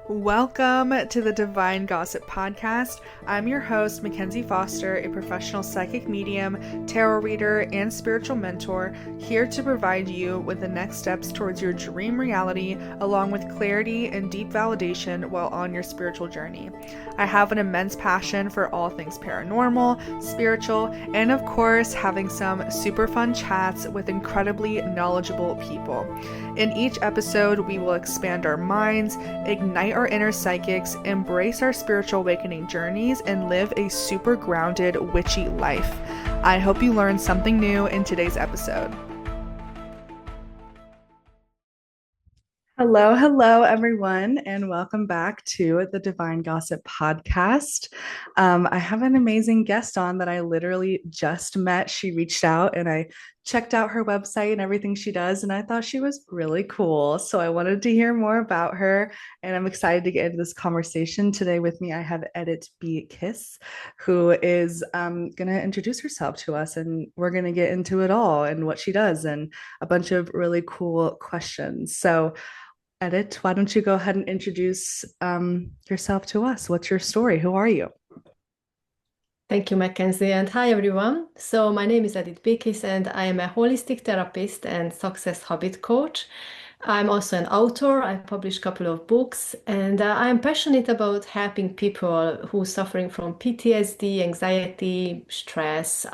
Welcome to the Divine Gossip Podcast. I'm your host, Mackenzie Foster, a professional psychic medium, tarot reader, and spiritual mentor, here to provide you with the next steps towards your dream reality, along with clarity and deep validation while on your spiritual journey. I have an immense passion for all things paranormal, spiritual, and of course, having some super fun chats with incredibly knowledgeable people. In each episode, we will expand our minds, ignite our inner psychics, embrace our spiritual awakening journeys, and live a super grounded, witchy life. I hope you learned something new in today's episode. Hello, everyone, and welcome back to the Divine Gossip Podcast. I have an amazing guest on that I literally just met. She reached out and I checked out her website and everything she does, and I thought she was really cool. So I wanted to hear more about her, and I'm excited to get into this conversation. Today with me, I have Edit B. Kiss, who is going to introduce herself to us, and we're going to get into it all and what she does and a bunch of really cool questions. So Edit, why don't you go ahead and introduce yourself to us? What's your story? Who are you? Thank you, Mackenzie, and hi everyone. So my name is Edith Bekis, and I am a holistic therapist and success habit coach. I'm also an author. I published a couple of books, and I'm passionate about helping people who are suffering from PTSD, anxiety, stress,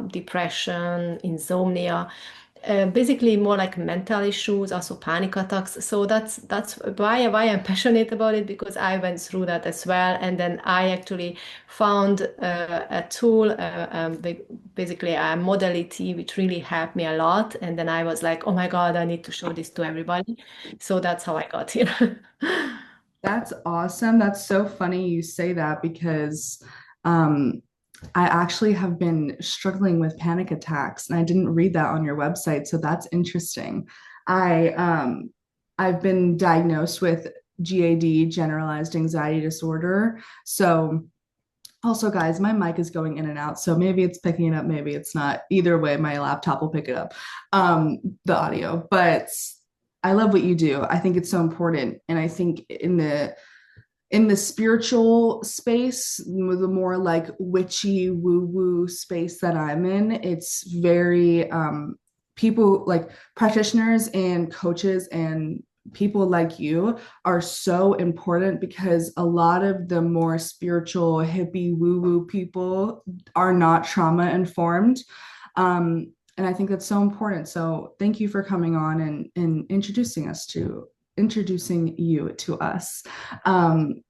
depression, insomnia, basically more like mental issues, also panic attacks. So that's why I'm passionate about it, because I went through that as well, and then I actually found a tool, basically a modality which really helped me a lot. And then I was like, oh my God, I need to show this to everybody. So that's how I got here. That's awesome. That's so funny you say that because um, I actually have been struggling with panic attacks, and I didn't read that on your website, so that's interesting. I I've been diagnosed with GAD, generalized anxiety disorder. So also, guys, my mic is going in and out, so maybe it's picking it up, maybe it's not. Either way, my laptop will pick it up, the audio. But I love what you do. I think it's so important, and I think in the spiritual space, the more like witchy woo woo space that I'm in, it's very people like practitioners and coaches and people like you are so important because a lot of the more spiritual hippie woo woo people are not trauma informed. And I think that's so important. So thank you for coming on and introducing you to us. Um,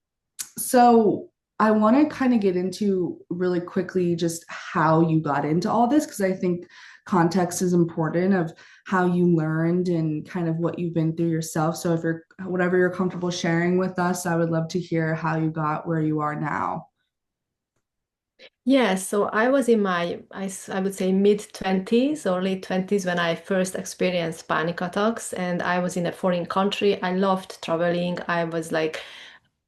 so I want to kind of get into really quickly just how you got into all this because I think context is important of how you learned and kind of what you've been through yourself. So if you're whatever you're comfortable sharing with us, I would love to hear how you got where you are now. Yeah, so I was in my, I would say mid 20s or late 20s when I first experienced panic attacks, and I was in a foreign country. I loved traveling. I was like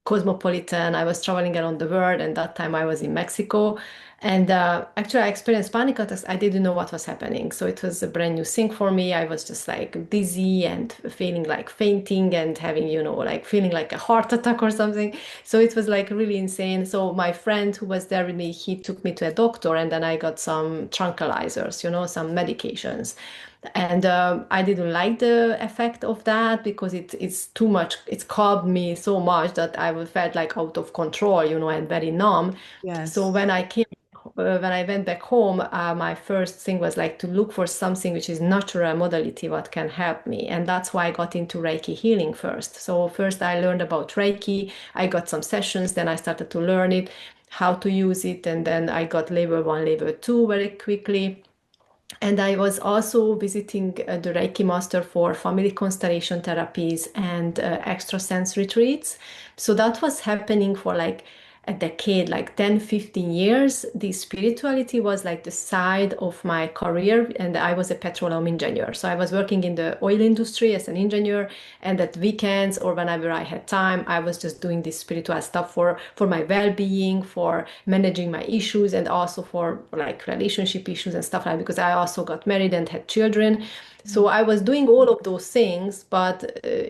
cosmopolitan. I was traveling around the world, and that time I was in Mexico. And actually, I experienced panic attacks. I didn't know what was happening. So it was a brand new thing for me. I was just like dizzy and feeling like fainting and having, like feeling like a heart attack or something. So it was like really insane. So my friend who was there with me, he took me to a doctor, and then I got some tranquilizers, some medications. And I didn't like the effect of that because it's too much. It's calmed me so much that I felt like out of control, and very numb. So Yes. when I went back home, my first thing was like to look for something which is natural modality, what can help me. And that's why I got into Reiki healing first. So first I learned about Reiki. I got some sessions, then I started to learn it, how to use it. And then I got level one, level two very quickly. And I was also visiting the Reiki master for family constellation therapies and extrasense retreats. So that was happening for like a decade, like 10, 15 years. The spirituality was like the side of my career, and I was a petroleum engineer. So I was working in the oil industry as an engineer, and at weekends or whenever I had time, I was just doing this spiritual stuff for my well-being, for managing my issues, and also for like relationship issues and stuff like that, because I also got married and had children. So I was doing all of those things, but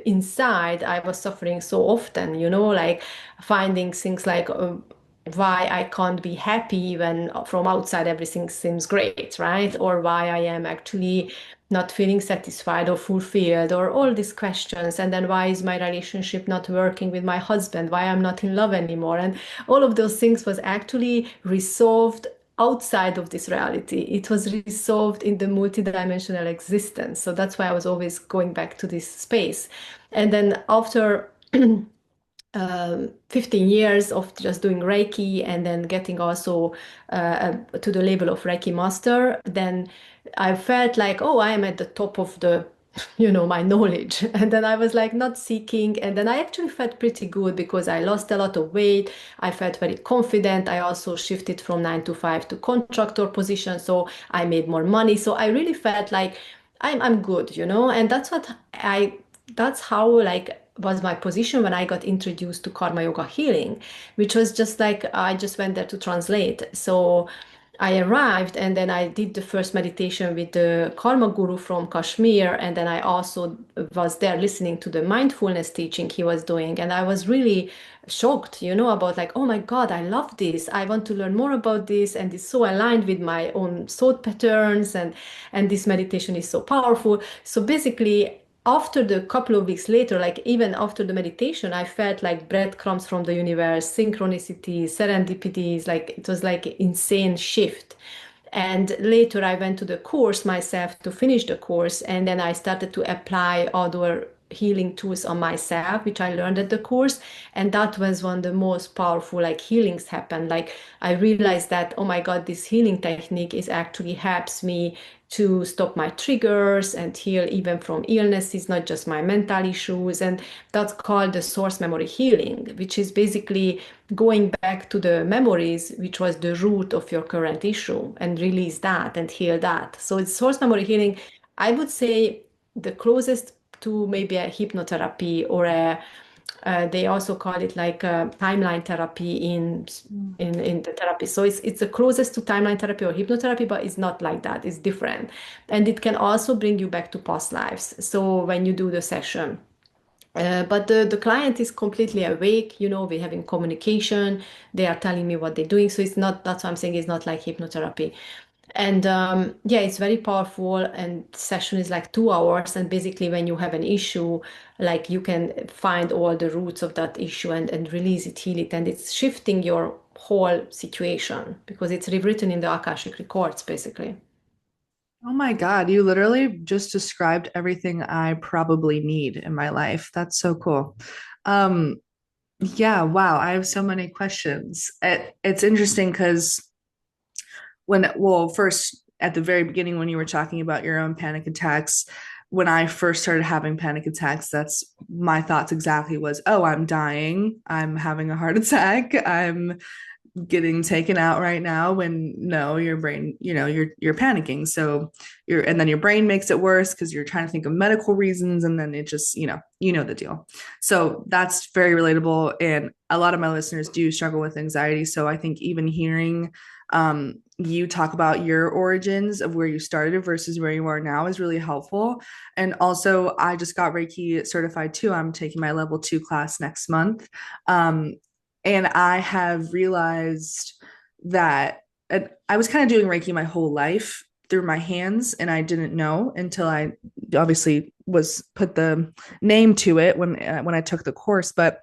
inside I was suffering so often, like finding things like why I can't be happy when from outside everything seems great, right? Or why I am actually not feeling satisfied or fulfilled, or all these questions. And then why is my relationship not working with my husband? Why I'm not in love anymore? And all of those things was actually resolved outside of this reality. It was resolved in the multidimensional existence. So that's why I was always going back to this space. And then after 15 years of just doing Reiki and then getting also to the level of Reiki master, then I felt like, oh, I am at the top of the, my knowledge. And then I was like not seeking. And then I actually felt pretty good because I lost a lot of weight. I felt very confident. I also shifted from 9 to 5 to contractor position. So I made more money. So I really felt like I'm good, and that's how like was my position when I got introduced to karma yoga healing, which was just like I just went there to translate. So I arrived and then I did the first meditation with the karma guru from Kashmir, and then I also was there listening to the mindfulness teaching he was doing, and I was really shocked, about like, oh my God, I love this. I want to learn more about this, and it's so aligned with my own thought patterns, and this meditation is so powerful. So basically, after the couple of weeks later, like even after the meditation, I felt like breadcrumbs from the universe, synchronicities, serendipities, like it was like insane shift. And later I went to the course myself to finish the course, and then I started to apply other healing tools on myself, which I learned at the course. And that was one of the most powerful like healings happened. Like I realized that, oh my God, this healing technique is actually helps me to stop my triggers and heal even from illnesses, not just my mental issues. And that's called the source memory healing, which is basically going back to the memories, which was the root of your current issue, and release that and heal that. So it's source memory healing. I would say the closest to maybe a hypnotherapy or a they also call it like timeline therapy in the therapy. So it's the closest to timeline therapy or hypnotherapy, but it's not like that. It's different, and it can also bring you back to past lives. So when you do the session. But the client is completely awake, we're having communication, they are telling me what they're doing. So it's not, that's what I'm saying, it's not like hypnotherapy. And yeah, it's very powerful. And session is like 2 hours. And basically, when you have an issue, like you can find all the roots of that issue and release it, heal it. And it's shifting your whole situation because it's rewritten in the Akashic records, basically. Oh my God, you literally just described everything I probably need in my life. That's so cool. Um, yeah, wow, I have so many questions. It's interesting because well, first at the very beginning, when you were talking about your own panic attacks, when I first started having panic attacks, that's my thoughts exactly was, oh, I'm dying. I'm having a heart attack. I'm getting taken out right now, when no, your brain, you're panicking. So and then your brain makes it worse because you're trying to think of medical reasons, and then it just, the deal. So that's very relatable, and a lot of my listeners do struggle with anxiety. So I think even hearing you talk about your origins of where you started versus where you are now is really helpful. And also, I just got Reiki certified too. I'm taking my level 2 class next month. um, and I have realized that I was kind of doing Reiki my whole life through my hands, and I didn't know until I obviously was put the name to it when I took the course. But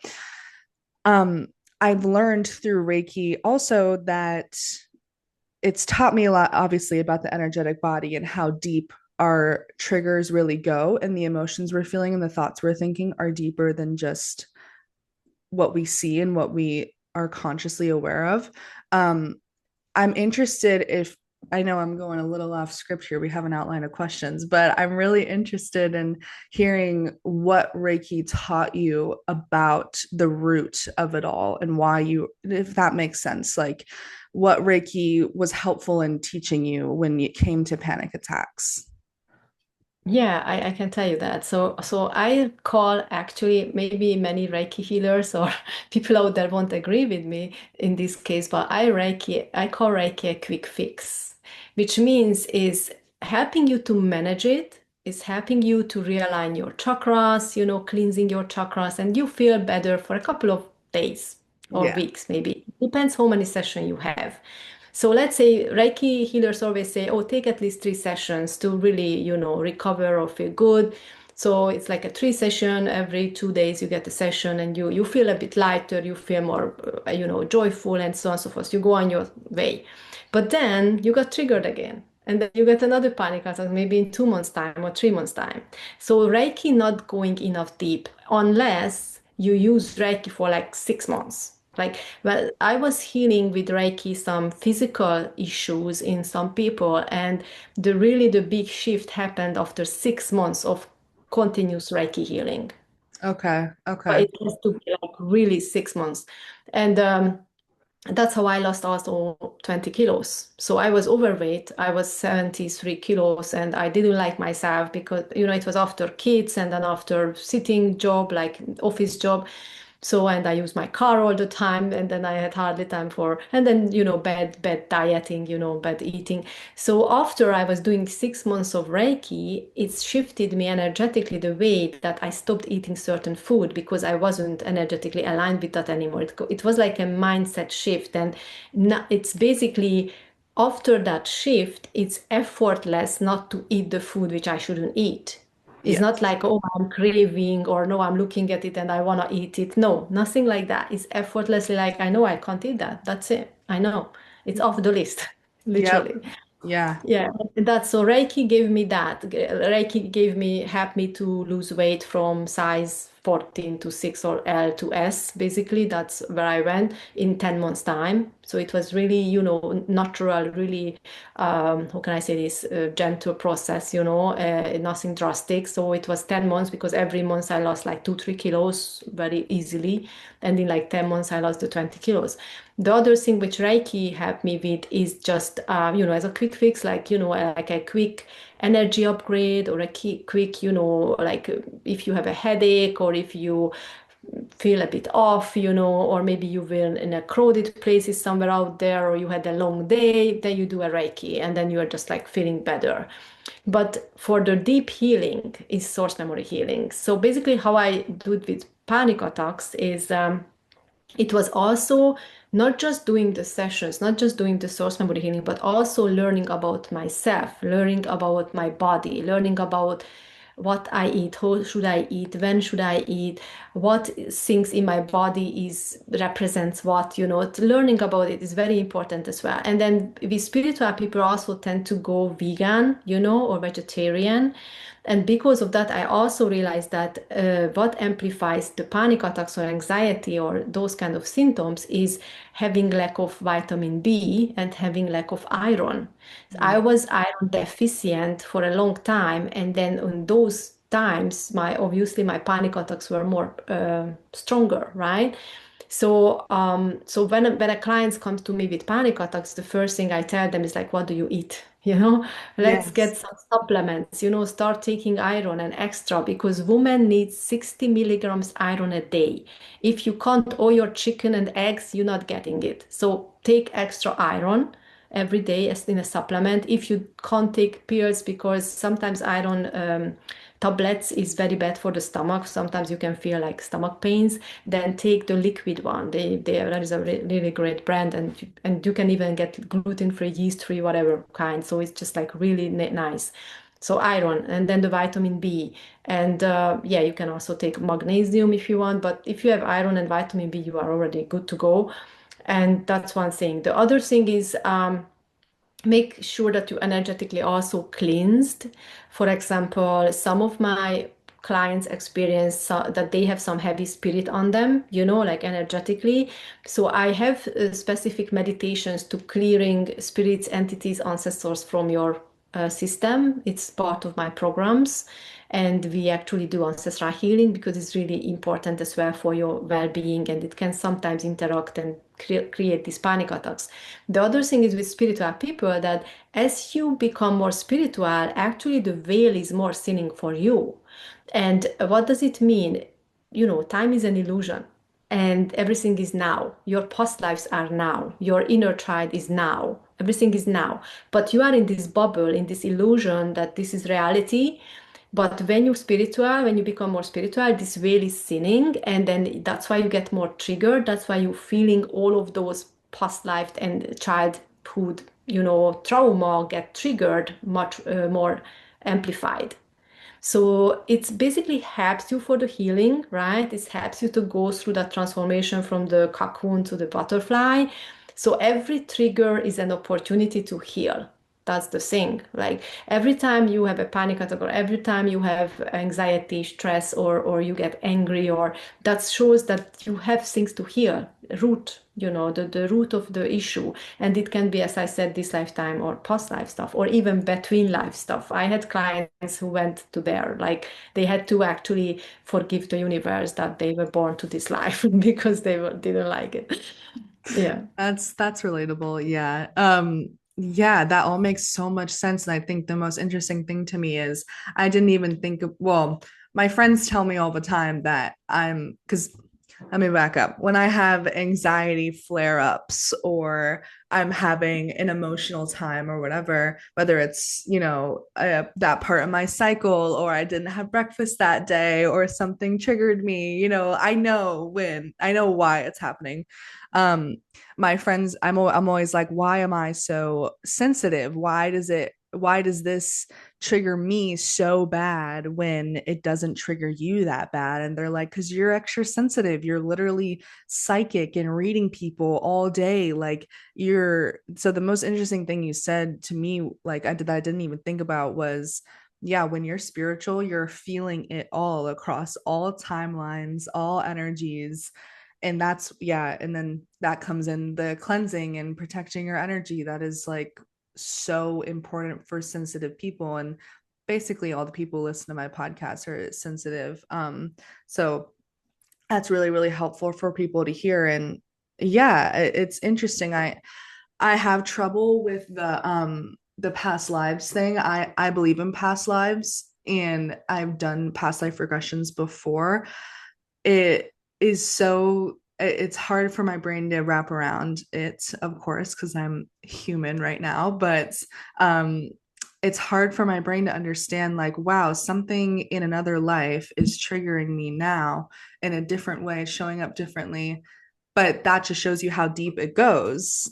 um, I've learned through Reiki also that it's taught me a lot, obviously, about the energetic body and how deep our triggers really go, and the emotions we're feeling and the thoughts we're thinking are deeper than just what we see and what we are consciously aware of. Um, I'm interested if I know I'm going a little off script here. We have an outline of questions, but I'm really interested in hearing what Reiki taught you about the root of it all and why if that makes sense, like what Reiki was helpful in teaching you when it came to panic attacks. Yeah, I can tell you that. So I call actually maybe many Reiki healers or people out there won't agree with me in this case, but I call Reiki a quick fix, which means is helping you to manage it is helping you to realign your chakras, cleansing your chakras, and you feel better for a couple of days or Yeah. weeks, maybe. Depends how many sessions you have. So let's say Reiki healers always say, oh, take at least 3 sessions to really, recover or feel good. So it's like a 3 session every 2 days. You get a session, and you feel a bit lighter. You feel more, joyful, and so on and so forth. You go on your way, but then you got triggered again. And then you get another panic attack, maybe in 2 months' time or 3 months' time. So Reiki not going enough deep unless you use Reiki for like 6 months. Like, well, I was healing with Reiki some physical issues in some people, and the big shift happened after 6 months of continuous Reiki healing. Okay. But Okay. it has to be like really 6 months. And that's how I lost also 20 kilos. So I was overweight. I was 73 kilos, and I didn't like myself because, it was after kids and then after sitting job, like office job. So, and I used my car all the time, and then I had hardly time for, and then, bad dieting, bad eating. So after I was doing 6 months of Reiki, it shifted me energetically the way that I stopped eating certain food because I wasn't energetically aligned with that anymore. It was like a mindset shift. And it's basically after that shift, it's effortless not to eat the food which I shouldn't eat. It's not Yes. like, oh, I'm craving, or no, I'm looking at it and I want to eat it. No, nothing like that. It's effortlessly like, I know I can't eat that. That's it. I know. It's off the list, Yep. literally. Yeah. Yeah, that's so Reiki gave me that. Reiki gave me, helped me to lose weight from size 14 to 6 or L to S. Basically, that's where I went in 10 months' time. So it was really, natural, really, how can I say this, gentle process, nothing drastic. So it was 10 months because every month I lost like 2, 3 kilos very easily. And in like 10 months, I lost the 20 kilos. The other thing which Reiki helped me with is just, as a quick fix, like, like a quick energy upgrade or a quick, like if you have a headache or if you feel a bit off, or maybe you were in a crowded places somewhere out there, or you had a long day, then you do a Reiki and then you are just like feeling better. But for the deep healing is source memory healing. So basically how I do it with panic attacks is, it was also not just doing the sessions, not just doing the source memory healing, but also learning about myself, learning about my body, learning about what I eat, how should I eat, when should I eat, what things in my body is represents what, learning about it is very important as well. And then with spiritual people also tend to go vegan, or vegetarian. And because of that, I also realized that what amplifies the panic attacks or anxiety or those kind of symptoms is having lack of vitamin B and having lack of iron. I Mm. was iron deficient for a long time, and then in those times, my panic attacks were more stronger, right? So when a client comes to me with panic attacks, the first thing I tell them is like, what do you eat? Let's Yes. get some supplements, start taking iron and extra because women need 60 milligrams iron a day. If you can't all your chicken and eggs, you're not getting it. So take extra iron every day as in a supplement. If you can't take pills because sometimes iron tablets is very bad for the stomach. Sometimes you can feel like stomach pains. Then take the liquid one. There is a really great brand, and you can even get gluten-free, yeast-free, whatever kind. So it's just like really nice. So iron, and then the vitamin B, and yeah, you can also take magnesium if you want. But if you have iron and vitamin B, you are already good to go. And that's one thing. The other thing is, make sure that you energetically also cleansed. For example, some of my clients experience that they have some heavy spirit on them, like energetically. So I have specific meditations to clearing spirits, entities, ancestors from your system. It's part of my programs. And we actually do ancestral healing because it's really important as well for your well-being, and it can sometimes interact and create these panic attacks. The other thing is with spiritual people that as you become more spiritual, actually the veil is more thinning for you. And what does it mean? Time is an illusion and everything is now. Your past lives are now. Your inner child is now. Everything is now. But you are in this bubble, in this illusion that this is reality. But when you spiritual, when you become more spiritual, this veil is thinning, and then that's why you get more triggered. That's why you're feeling all of those past life and childhood, trauma get triggered much more amplified. So it basically helps you for the healing, right? It helps you to go through that transformation from the cocoon to the butterfly. So every trigger is an opportunity to heal. That's the thing. Like every time you have a panic attack or every time you have anxiety, stress, or you get angry, or that shows that you have things to heal, root, the root of the issue. And it can be, as I said, this lifetime or past life stuff, or even between life stuff. I had clients who went to there, like they had to actually forgive the universe that they were born to this life because didn't like it. Yeah. That's relatable. Yeah. Yeah, that all makes so much sense. And I think the most interesting thing to me is I didn't even think of, well, my friends tell me all the time that because let me back up. When I have anxiety flare ups or I'm having an emotional time or whatever, whether it's, that part of my cycle or I didn't have breakfast that day or something triggered me, I know why it's happening. Um, my friends, I'm always like, why am I so sensitive? Why does this trigger me so bad when it doesn't trigger you that bad? And they're like, because you're extra sensitive. You're literally psychic and reading people all day. Like so the most interesting thing you said to me, like I didn't even think about was, yeah, when you're spiritual, you're feeling it all across all timelines, all energies. And that's, yeah. And then that comes in the cleansing and protecting your energy. That is like so important for sensitive people. And basically all the people listen to my podcast are sensitive. So that's really, really helpful for people to hear. And yeah, it's interesting. I have trouble with the past lives thing. I believe in past lives and I've done past life regressions before. It is so it's hard for my brain to wrap around it, of course, because I'm human right now, but um it's hard for my brain to understand, like, wow, something in another life is triggering me now in a different way, showing up differently. But that just shows you how deep it goes.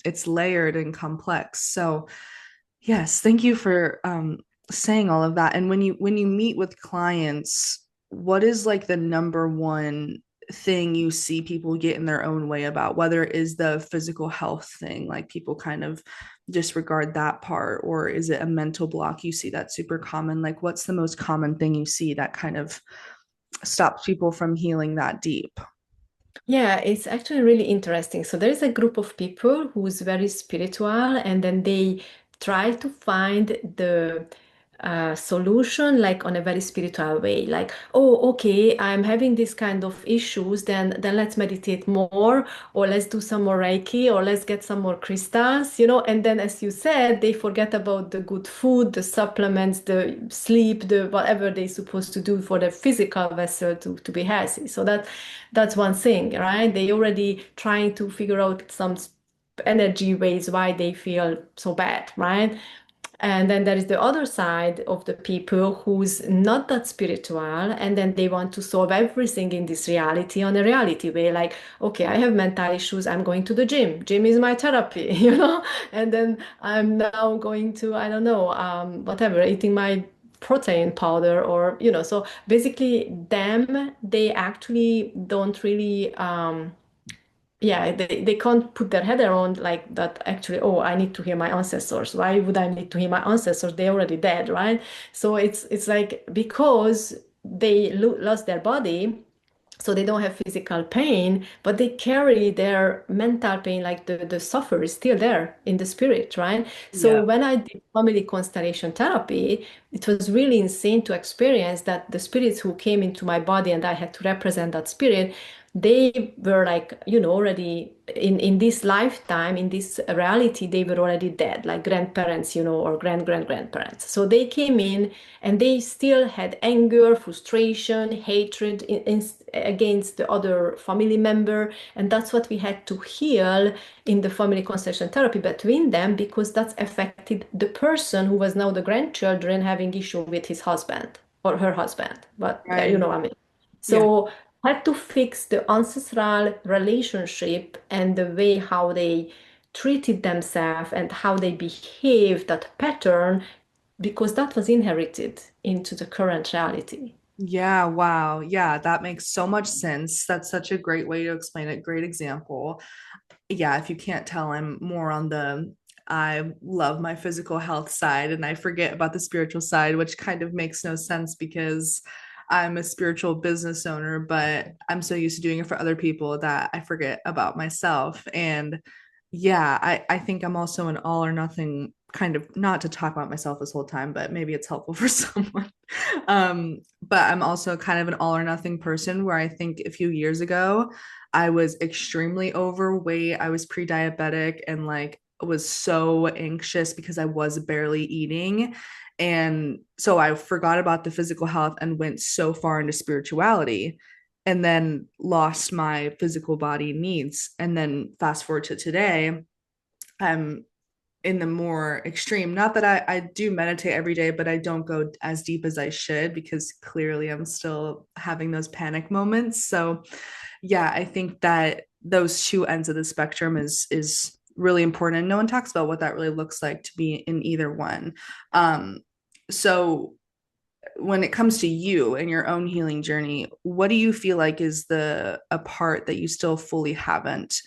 It's layered and complex. So yes, thank you for saying all of that. And when you meet with clients, what is like the number one thing you see people get in their own way about, whether it is the physical health thing, like people kind of disregard that part, or is it a mental block you see that's super common? Like, what's the most common thing you see that kind of stops people from healing that deep? Yeah, it's actually really interesting. So there is a group of people who's very spiritual, and then they try to find the solution like on a very spiritual way. Like, oh, okay, I'm having this kind of issues, then let's meditate more, or let's do some more Reiki, or let's get some more crystals, And then, as you said, they forget about the good food, the supplements, the sleep, the whatever they're supposed to do for the physical vessel to be healthy. So that's one thing, right? They already trying to figure out some energy ways why they feel so bad, right? And then there is the other side of the people who's not that spiritual, and then they want to solve everything in this reality on a reality way. Like, okay, I have mental issues, I'm going to the gym. Gym is my therapy, And then I'm now going to, I don't know, whatever, eating my protein powder or so basically they actually don't really yeah, they can't put their head around like that actually, oh, I need to hear my ancestors. Why would I need to hear my ancestors? They're already dead, right? So it's like because they lost their body, so they don't have physical pain, but they carry their mental pain, like the suffer is still there in the spirit, right? So Yeah. when I did family constellation therapy, it was really insane to experience that the spirits who came into my body and I had to represent that spirit, they were like, already in this lifetime, in this reality, they were already dead, like grandparents, or grandparents. So they came in and they still had anger, frustration, hatred against the other family member. And that's what we had to heal in the family constellation therapy between them, because that's affected the person who was now the grandchildren having issue with his husband or her husband. But you Right. know what I mean. Yeah. So had to fix the ancestral relationship and the way how they treated themselves and how they behaved, that pattern, because that was inherited into the current reality. Yeah, wow. Yeah, that makes so much sense. That's such a great way to explain it. Great example. Yeah, if you can't tell, I'm more on the I love my physical health side and I forget about the spiritual side, which kind of makes no sense because I'm a spiritual business owner, but I'm so used to doing it for other people that I forget about myself. And yeah, I think I'm also an all or nothing kind of, not to talk about myself this whole time, but maybe it's helpful for someone. But I'm also kind of an all or nothing person where I think a few years ago, I was extremely overweight. I was pre-diabetic and like was so anxious because I was barely eating. And so I forgot about the physical health and went so far into spirituality and then lost my physical body needs. And then fast forward to today, I'm in the more extreme. Not that I do meditate every day, but I don't go as deep as I should because clearly I'm still having those panic moments. So yeah, I think that those two ends of the spectrum is really important. And no one talks about what that really looks like to be in either one. Um, so when it comes to you and your own healing journey, what do you feel like is the a part that you still fully haven't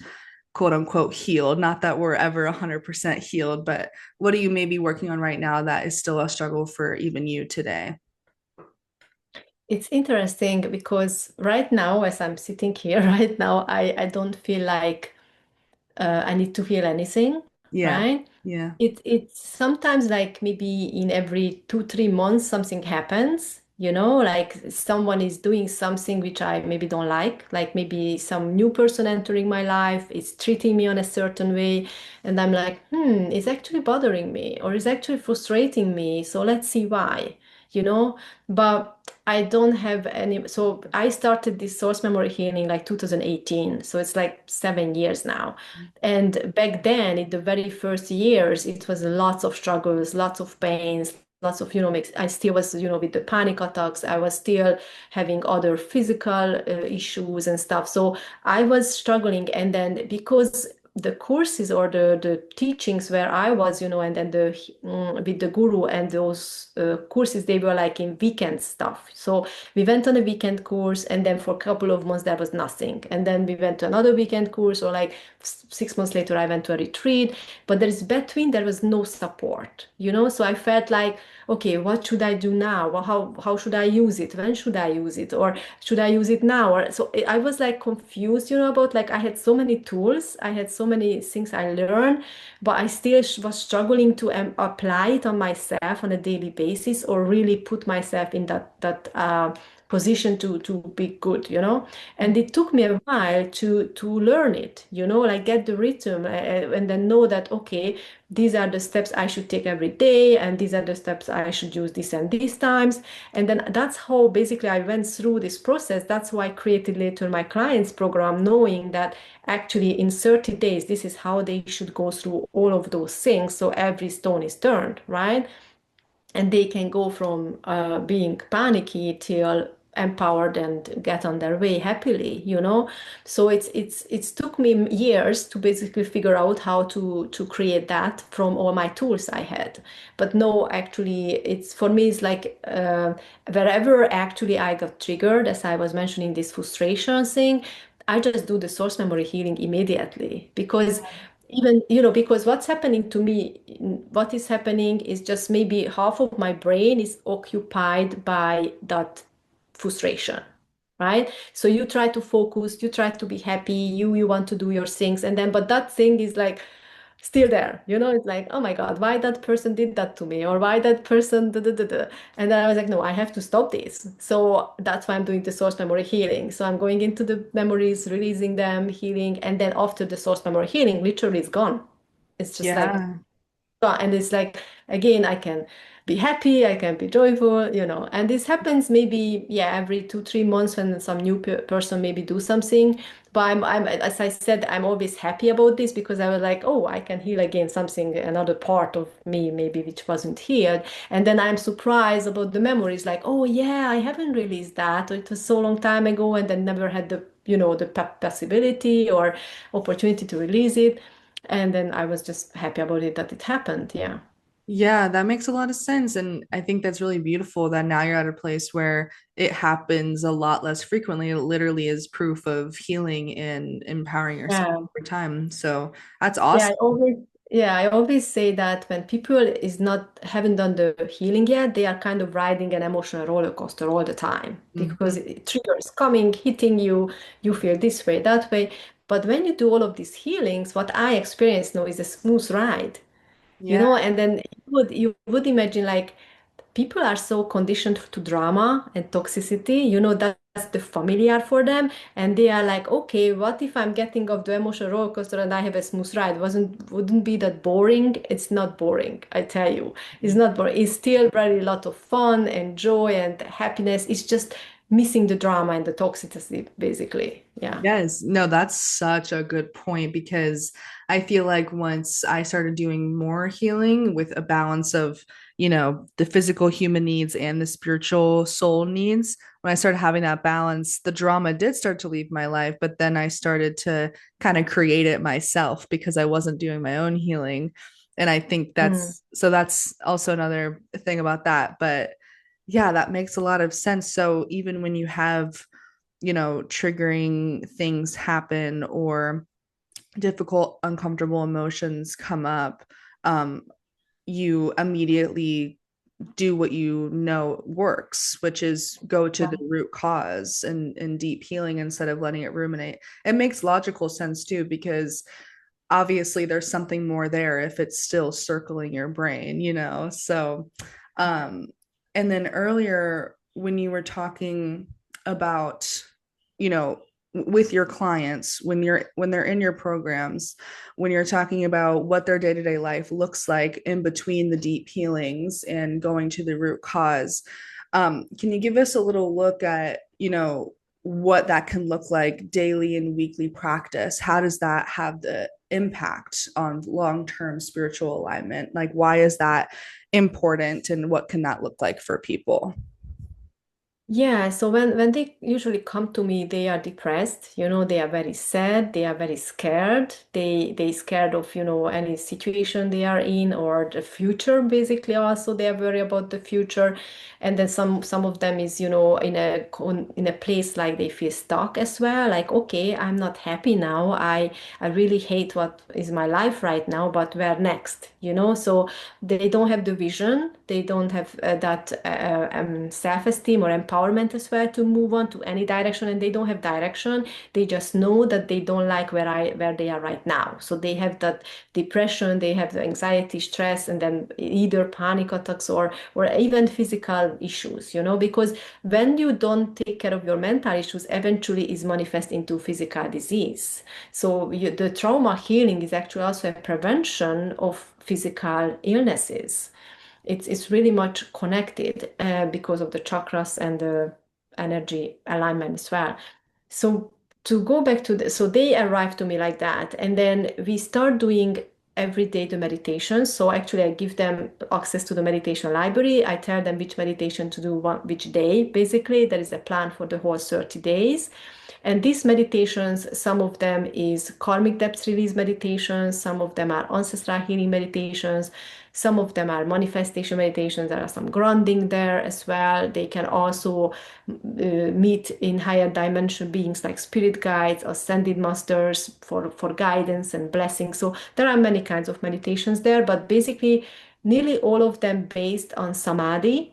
quote unquote healed? Not that we're ever 100% healed, but what are you maybe working on right now that is still a struggle for even you today? It's interesting because right now, as I'm sitting here right now, I don't feel like I need to heal anything, Yeah. right? Yeah. It's sometimes like maybe in every 2, 3 months something happens, like someone is doing something which I maybe don't like maybe some new person entering my life is treating me on a certain way, and I'm like, it's actually bothering me or it's actually frustrating me. So let's see why, you know. But I don't have any. So I started this source memory healing like 2018. So it's like 7 years now. And back then, in the very first years, it was lots of struggles, lots of pains, lots of, I still was, with the panic attacks. I was still having other physical issues and stuff. So I was struggling. And then because the courses or the teachings where I was, and then with the guru and those courses, they were like in weekend stuff. So we went on a weekend course, and then for a couple of months there was nothing, and then we went to another weekend course, or like 6 months later I went to a retreat. But there's between there was no support, so I felt like, okay, what should I do now? Well, how should I use it? When should I use it? Or should I use it now? Or so I was like confused, about like I had so many tools, I had so many things I learned, but I still was struggling to apply it on myself on a daily basis, or really put myself in that position to be good, and it took me a while to learn it, like get the rhythm, and then know that, okay, these are the steps I should take every day, and these are the steps I should use this and these times. And then that's how basically I went through this process. That's why I created later my clients program, knowing that actually in 30 days this is how they should go through all of those things, so every stone is turned, right? And they can go from being panicky till empowered and get on their way happily, so it's took me years to basically figure out how to create that from all my tools I had. But no, actually, it's for me, it's like wherever actually I got triggered, as I was mentioning, this frustration thing, I just do the source memory healing immediately. Because even, because what's happening to me, what is happening is just maybe half of my brain is occupied by that frustration, right? So you try to focus, you try to be happy, you want to do your things, and then but that thing is like still there. It's like, oh my God, why that person did that to me, or why that person da, da, da, da. And then I was like, no, I have to stop this. So that's why I'm doing the source memory healing. So I'm going into the memories, releasing them, healing, and then after the source memory healing, literally it's gone. It's just like, Yeah. and it's like, again, I can be happy, I can be joyful. And this happens maybe, yeah, every 2, 3 months when some new person maybe do something. But as I said, I'm always happy about this because I was like, oh, I can heal again something, another part of me maybe which wasn't healed. And then I'm surprised about the memories, like, oh yeah, I haven't released that. Or it was so long time ago and then never had the possibility or opportunity to release it. And then I was just happy about it that it happened. Yeah. Yeah, that makes a lot of sense. And I think that's really beautiful that now you're at a place where it happens a lot less frequently. It literally is proof of healing and empowering yourself Yeah. over time. So that's Yeah, awesome. I always say that when people is not haven't done the healing yet, they are kind of riding an emotional roller coaster all the time Mhm. because triggers coming, hitting you, you feel this way, that way. But when you do all of these healings, what I experience now is a smooth ride. Yeah. And then you would imagine like people are so conditioned to drama and toxicity, that's the familiar for them. And they are like, okay, what if I'm getting off the emotional roller coaster and I have a smooth ride? Wouldn't be that boring? It's not boring, I tell you. It's not boring. It's still very lot of fun and joy and happiness. It's just missing the drama and the toxicity, basically. Yeah. Yes, no, that's such a good point because I feel like once I started doing more healing with a balance of, the physical human needs and the spiritual soul needs, when I started having that balance, the drama did start to leave my life, but then I started to kind of create it myself because I wasn't doing my own healing. And I think Mm. that's also another thing about that. But yeah, that makes a lot of sense. So even when you have triggering things happen or difficult, uncomfortable emotions come up, um, you immediately do what you know works, which is go to the root cause and deep healing instead of letting it ruminate. It makes logical sense too, because obviously there's something more there if it's still circling your brain. So, um, and then earlier when you were talking about, you know, with your clients when they're in your programs, when you're talking about what their day-to-day life looks like in between the deep healings and going to the root cause, can you give us a little look at, what that can look like daily and weekly practice? How does that have the impact on long-term spiritual alignment? Like, why is that important and what can that look like for people? Yeah, so when they usually come to me, they are depressed, they are very sad, they are very scared. They scared of, any situation they are in or the future, basically also they are worried about the future. And then some of them is, in a place like they feel stuck as well, like, okay, I'm not happy now. I really hate what is my life right now, but where next, So they don't have the vision, they don't have that self-esteem or empowerment as well to move on to any direction, and they don't have direction. They just know that they don't like where they are right now. So they have that depression, they have the anxiety, stress, and then either panic attacks or even physical issues, because when you don't take care of your mental issues, eventually is manifest into physical disease. So the trauma healing is actually also a prevention of physical illnesses. It's really much connected because of the chakras and the energy alignment as well. So to go back to so they arrive to me like that, and then we start doing every day the meditation. So actually, I give them access to the meditation library. I tell them which meditation to do which day. Basically, there is a plan for the whole 30 days. And these meditations, some of them is karmic depth release meditations, some of them are ancestral healing meditations, some of them are manifestation meditations. There are some grounding there as well. They can also meet in higher dimension beings like spirit guides, ascended masters for guidance and blessings. So there are many kinds of meditations there, but basically nearly all of them based on samadhi,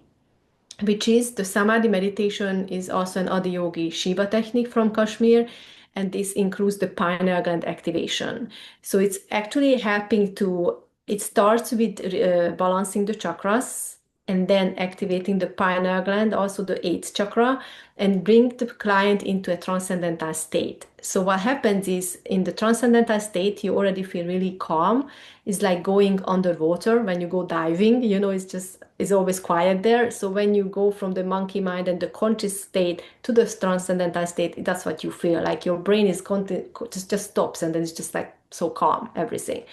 which is the samadhi meditation is also an Adiyogi Shiva technique from Kashmir. and this includes the pineal gland activation. So it's actually helping to, it starts with balancing the chakras and then activating the pineal gland, also the eighth chakra, and bring the client into a transcendental state. So what happens is in the transcendental state, you already feel really calm. It's like going underwater when you go diving, it's just, it's always quiet there. So when you go from the monkey mind and the conscious state to the transcendental state, that's what you feel like your brain is just stops, and then it's just like so calm, everything.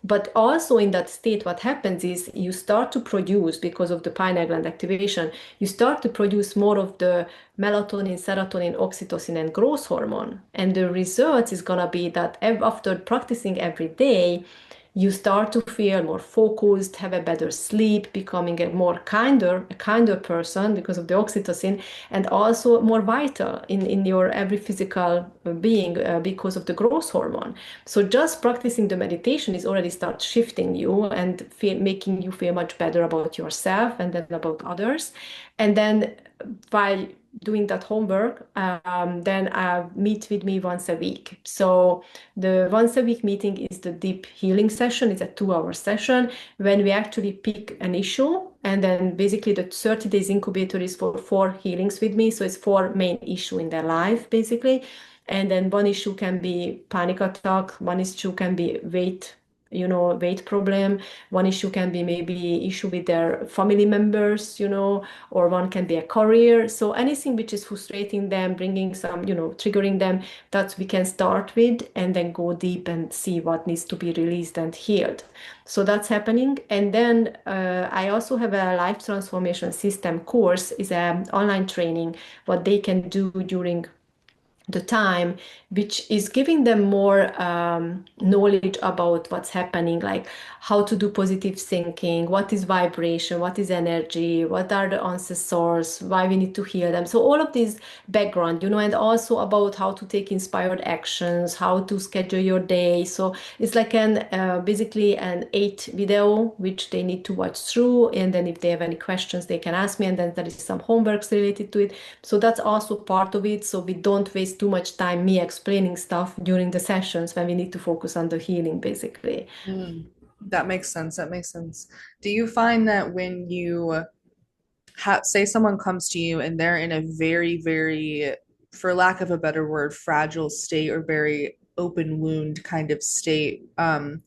But also in that state, what happens is you start to produce, because of the pineal gland activation, you start to produce more of the melatonin, serotonin, oxytocin, and growth hormone. And the result is going to be that after practicing every day, you start to feel more focused, have a better sleep, becoming a kinder person because of the oxytocin, and also more vital in your every physical being because of the growth hormone. So just practicing the meditation is already start shifting you and making you feel much better about yourself and then about others. And then by doing that homework, then meet with me once a week. So the once a week meeting is the deep healing session. It's a 2 hour session when we actually pick an issue. And then basically the 30 days incubator is for 4 healings with me. So it's 4 main issue in their life, basically. And then one issue can be panic attack, one issue can be weight problem, one issue can be maybe issue with their family members, or one can be a career. So anything which is frustrating them, bringing some, triggering them, that we can start with and then go deep and see what needs to be released and healed. So that's happening. And then I also have a life transformation system course, is an online training, what they can do during the time, which is giving them more knowledge about what's happening, like how to do positive thinking, what is vibration, what is energy, what are the ancestors, why we need to heal them. So all of this background, and also about how to take inspired actions, how to schedule your day. So it's like basically an 8 video which they need to watch through, and then if they have any questions they can ask me, and then there is some homeworks related to it. So that's also part of it, so we don't waste too much time me explaining stuff during the sessions when we need to focus on the healing, basically. Mm, that makes sense. That makes sense. Do you find that when you say someone comes to you and they're in a very, very, for lack of a better word, fragile state or very open wound kind of state, and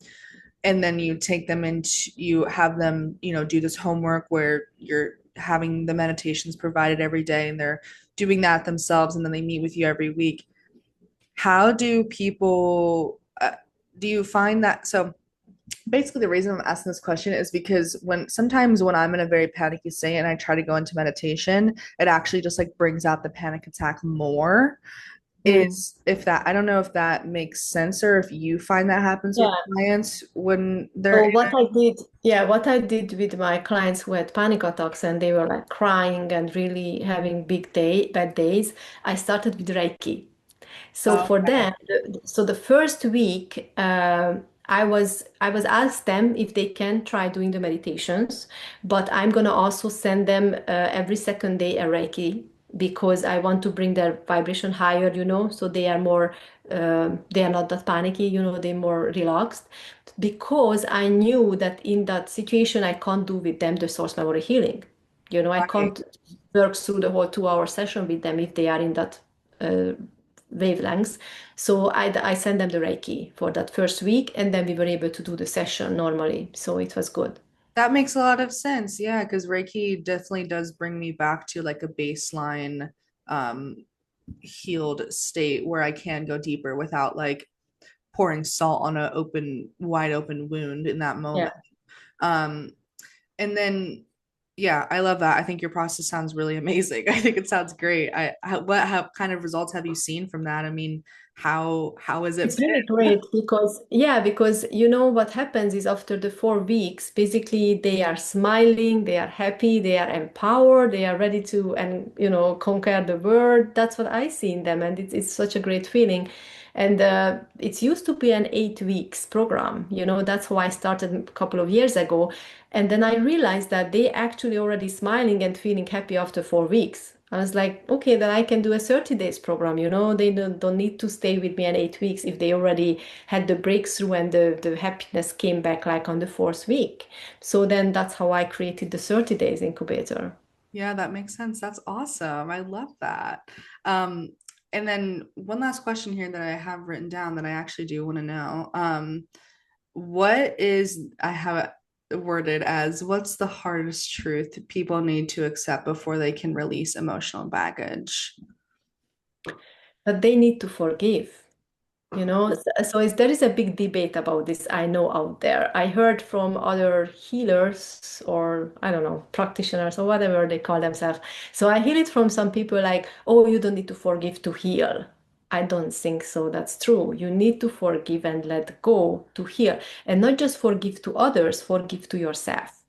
then you take them into, you have them, do this homework where you're having the meditations provided every day and they're doing that themselves, and then they meet with you every week. How do people, do you find that? So basically the reason I'm asking this question is because sometimes when I'm in a very panicky state and I try to go into meditation, it actually just like brings out the panic attack more. Mm. Is if that, I don't know if that makes sense or if you find that happens with Yeah. clients when they're So in. what I did with my clients who had panic attacks and they were like crying and really having bad days, I started with Reiki. So for Okay. them, so the first week, I was asked them if they can try doing the meditations, but I'm gonna also send them every second day a Reiki because I want to bring their vibration higher, so they are not that panicky, they're more relaxed. Because I knew that in that situation I can't do with them the source memory healing. I Right. can't work through the whole 2 hour session with them if they are in that uh, wavelengths. So I sent them the Reiki for that first week, and then we were able to do the session normally. So it was good. That makes a lot of sense. Yeah, because Reiki definitely does bring me back to like a baseline um healed state where I can go deeper without like pouring salt on a wide open wound in that Yeah. moment. Um, and then, yeah, I love that. I think your process sounds really amazing. I think it sounds great. What kind of results have you seen from that? I mean, how has it It's really great because what happens is after the 4 weeks, basically they are smiling, they are happy, they are empowered, they are ready to and conquer the world. That's what I see in them, and it's such a great feeling. And it's used to be an 8 weeks program. That's how I started a couple of years ago. And then I realized that they actually already smiling and feeling happy after 4 weeks. I was like, okay, then I can do a 30 days program. They don't need to stay with me in 8 weeks if they already had the breakthrough and the happiness came back like on the fourth week. So then that's how I created the 30 days incubator. Yeah, that makes sense. That's awesome. I love that. Um, and then one last question here that I have written down that I actually do want to know. What is, I have it worded as, what's the hardest truth people need to accept before they can release emotional baggage? But they need to forgive. There is a big debate about this, I know, out there. I heard from other healers, or I don't know, practitioners or whatever they call themselves. So I hear it from some people like, oh, you don't need to forgive to heal. I don't think so. That's true. You need to forgive and let go to heal. And not just forgive to others, forgive to yourself.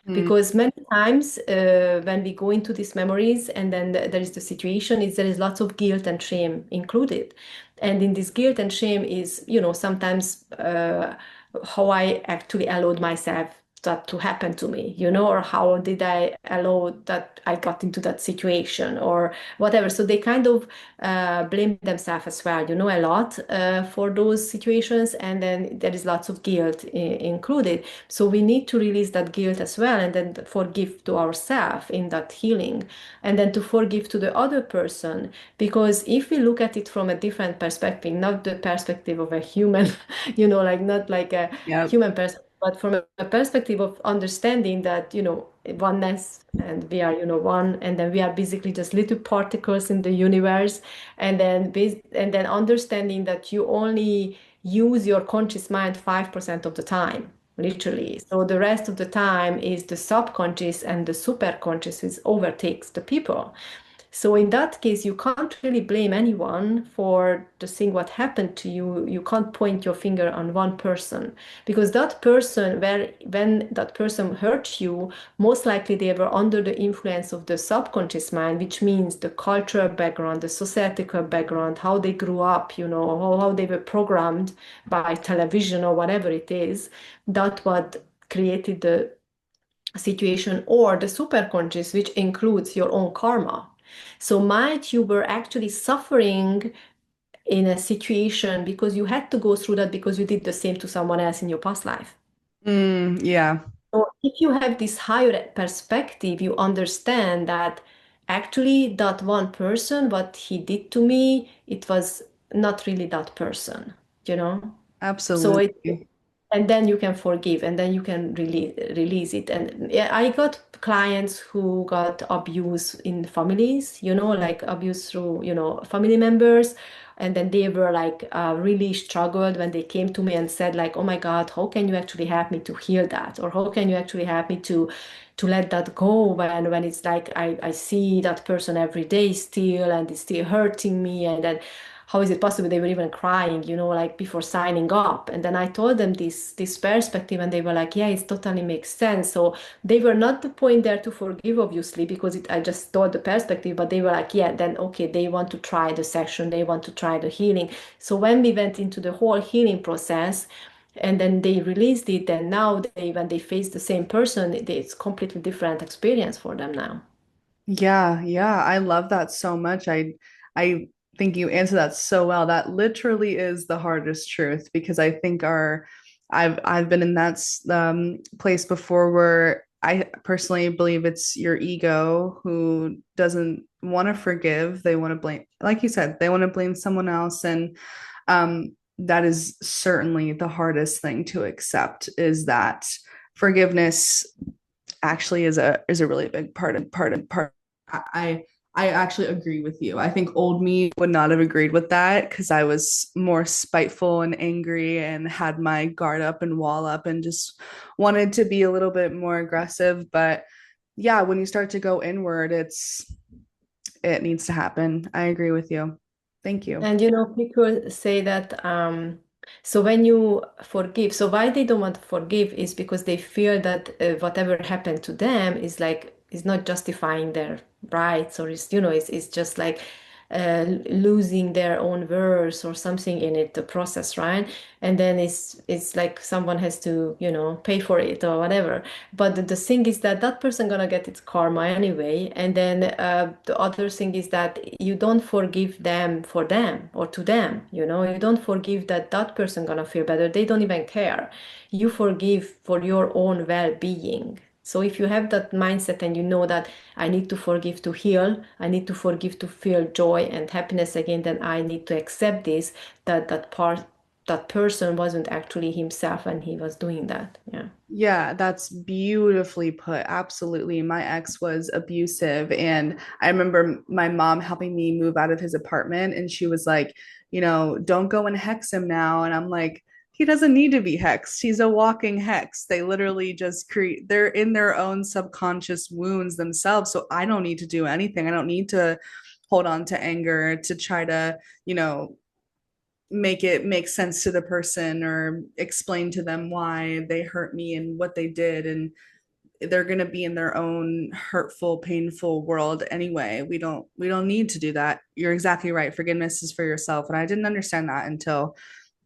Mm, Because many times when we go into these memories and then there is the situation, is there is lots of guilt and shame included. And in this guilt and shame is, sometimes how I actually allowed myself that to happen to me, or how did I allow that I got into that situation or whatever. So they kind of blame themselves as well, a lot for those situations. And then there is lots of guilt included. So we need to release that guilt as well and then forgive to ourselves in that healing and then to forgive to the other person. Because if we look at it from a different perspective, not the perspective of a human, like not like a yep. human person, but from a perspective of understanding that, oneness and we are, one, and then we are basically just little particles in the universe. And then understanding that you only use your conscious mind 5% of the time, literally. So the rest of the time is the subconscious and the superconscious which overtakes the people. So in that case, you can't really blame anyone for the thing what happened to you. You can't point your finger on one person because that person, when that person hurt you, most likely they were under the influence of the subconscious mind, which means the cultural background, the societal background, how they grew up, how they were programmed by television or whatever it is. That what created the situation, or the superconscious, which includes your own karma. So might you were actually suffering in a situation because you had to go through that because you did the same to someone else in your past life. Yeah, So if you have this higher perspective, you understand that actually that one person, what he did to me, it was not really that person, you know? So it, absolutely. and then you can forgive and then you can release it. And yeah, I got clients who got abuse in families, like abuse through, family members. And then they were like really struggled when they came to me and said like, oh my God, how can you actually help me to heal that? Or how can you actually help me to let that go when it's like I see that person every day still and it's still hurting me. And then how is it possible they were even crying, like before signing up? And then I told them this perspective and they were like, yeah, it totally makes sense. So they were not the point there to forgive, obviously, because I just told the perspective, but they were like, yeah, then okay, they want to try the session, they want to try the healing. So when we went into the whole healing process, and then they released it, and now when they face the same person, it's completely different experience for them now. Yeah, yeah, I love that so much. I think you answer that so well. That literally is the hardest truth because I think I've been in that place before where I personally believe it's your ego who doesn't want to forgive. They want to blame, like you said, they want to blame someone else, and that is certainly the hardest thing to accept is that forgiveness actually is a really big part. I I actually agree with you. I think old me would not have agreed with that because I was more spiteful and angry and had my guard up and wall up and just wanted to be a little bit more aggressive. But yeah, when you start to go inward, it needs to happen. I agree with you. Thank you. And people say that so when you forgive, so why they don't want to forgive is because they feel that whatever happened to them is not justifying their rights, or it's just like losing their own verse or something in it, the process, right? And then it's like someone has to, pay for it or whatever. But the thing is that that person gonna get its karma anyway. And then the other thing is that you don't forgive them for them or to them, you don't forgive that that person gonna feel better. They don't even care. You forgive for your own well-being. So if you have that mindset and you know that I need to forgive to heal, I need to forgive to feel joy and happiness again, then I need to accept this, that person wasn't actually himself when he was doing that. Yeah. Yeah, that's beautifully put. Absolutely. My ex was abusive. And I remember my mom helping me move out of his apartment. And she was like, don't go and hex him now. And I'm like, he doesn't need to be hexed. He's a walking hex. They literally just they're in their own subconscious wounds themselves. So I don't need to do anything. I don't need to hold on to anger to try to, you know, make it make sense to the person or explain to them why they hurt me and what they did, and they're going to be in their own hurtful painful world anyway. We don't need to do that. You're exactly right. Forgiveness is for yourself, and I didn't understand that until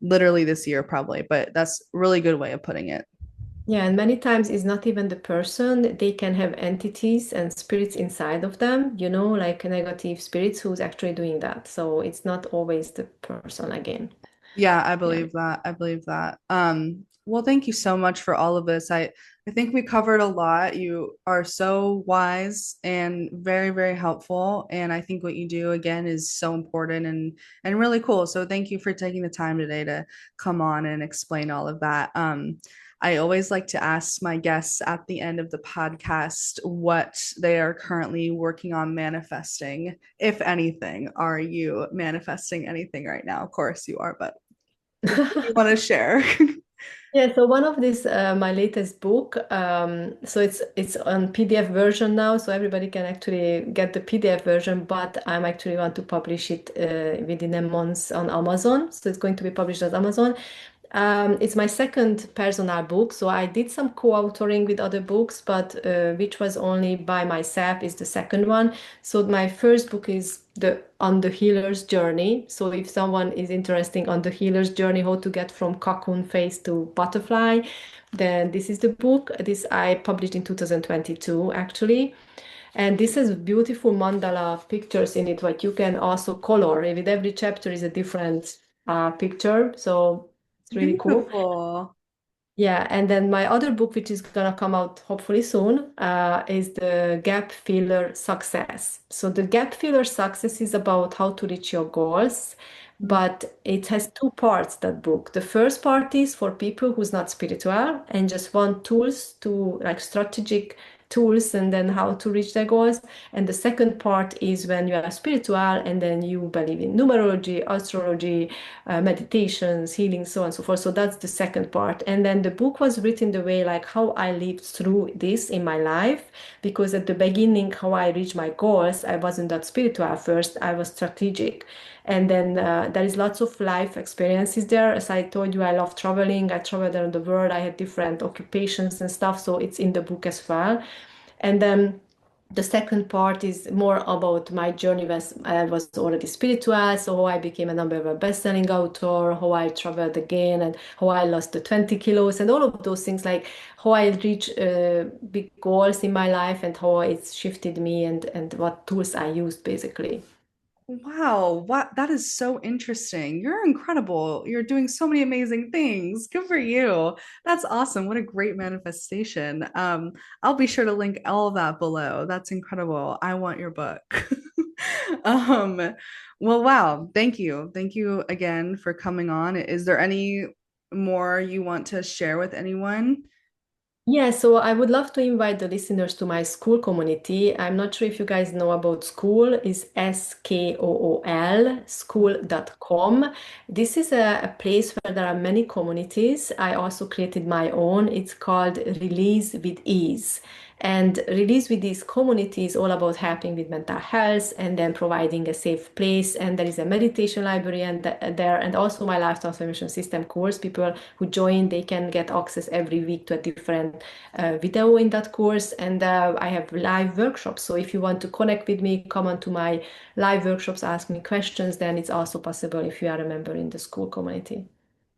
literally this year probably, but that's a really good way of putting it. Yeah, and many times it's not even the person. They can have entities and spirits inside of them, like negative spirits who's actually doing that. So it's not always the person again. Yeah, I Yeah. believe that. I believe that. Well, thank you so much for all of this. I think we covered a lot. You are so wise and very, very helpful. And I think what you do again is so important and really cool. So thank you for taking the time today to come on and explain all of that. I always like to ask my guests at the end of the podcast what they are currently working on manifesting, if anything. Are you manifesting anything right now? Of course you are, but if you want to share. Yeah, so one of these, my latest book, so it's on PDF version now, so everybody can actually get the PDF version, but I'm actually want to publish it within a month on Amazon. So it's going to be published on Amazon. It's my second personal book, so I did some co-authoring with other books, but which was only by myself is the second one. So my first book is the on the healer's journey. So if someone is interested on the healer's journey, how to get from cocoon phase to butterfly, then this is the book. This I published in 2022 actually. And this has beautiful mandala pictures in it, what you can also color. With every chapter is a different picture. So it's really cool. Beautiful. Yeah, and then my other book, which is gonna come out hopefully soon, is the Gap Filler Success. So the Gap Filler Success is about how to reach your goals, but it has two parts, that book. The first part is for people who's not spiritual and just want tools to like strategic tools and then how to reach their goals. And the second part is when you are spiritual and then you believe in numerology, astrology, meditations, healing, so on and so forth. So that's the second part. And then the book was written the way like how I lived through this in my life, because at the beginning, how I reached my goals, I wasn't that spiritual at first, I was strategic. And then there is lots of life experiences there. As I told you, I love traveling. I traveled around the world. I had different occupations and stuff. So it's in the book as well. And then the second part is more about my journey as I was already spiritual, so how I became a number one best-selling author, how I traveled again, and how I lost the 20 kilos, and all of those things, like how I reached big goals in my life and how it's shifted me and what tools I used basically. Wow, what that is so interesting. You're incredible. You're doing so many amazing things. Good for you. That's awesome. What a great manifestation. I'll be sure to link all of that below. That's incredible. I want your book. Um, well, wow. Thank you. Thank you again for coming on. Is there any more you want to share with anyone? Yeah, so I would love to invite the listeners to my school community. I'm not sure if you guys know about school, is SKOOL, school.com. This is a place where there are many communities. I also created my own. It's called Release with Ease. And Release with these communities all about helping with mental health and then providing a safe place. And there is a meditation library and there, and also my life transformation system course. People who join, they can get access every week to a different video in that course. And I have live workshops. So if you want to connect with me, come on to my live workshops, ask me questions, then it's also possible if you are a member in the school community.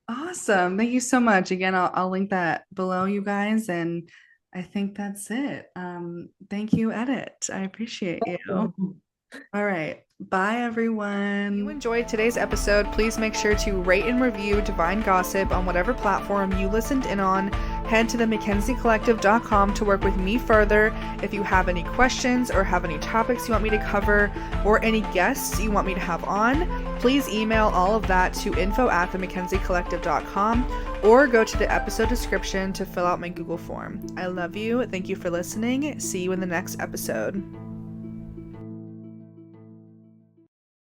Awesome. Thank you so much. Again, I'll link that below, you guys. And I think that's it. Thank you, Edit. I appreciate you. All right. Bye, everyone. If you enjoyed today's episode, please make sure to rate and review Divine Gossip on whatever platform you listened in on. Head to themackenziecollective.com to work with me further. If you have any questions or have any topics you want me to cover or any guests you want me to have on, please email all of that to info@themackenziecollective.com or go to the episode description to fill out my Google form. I love you. Thank you for listening. See you in the next episode.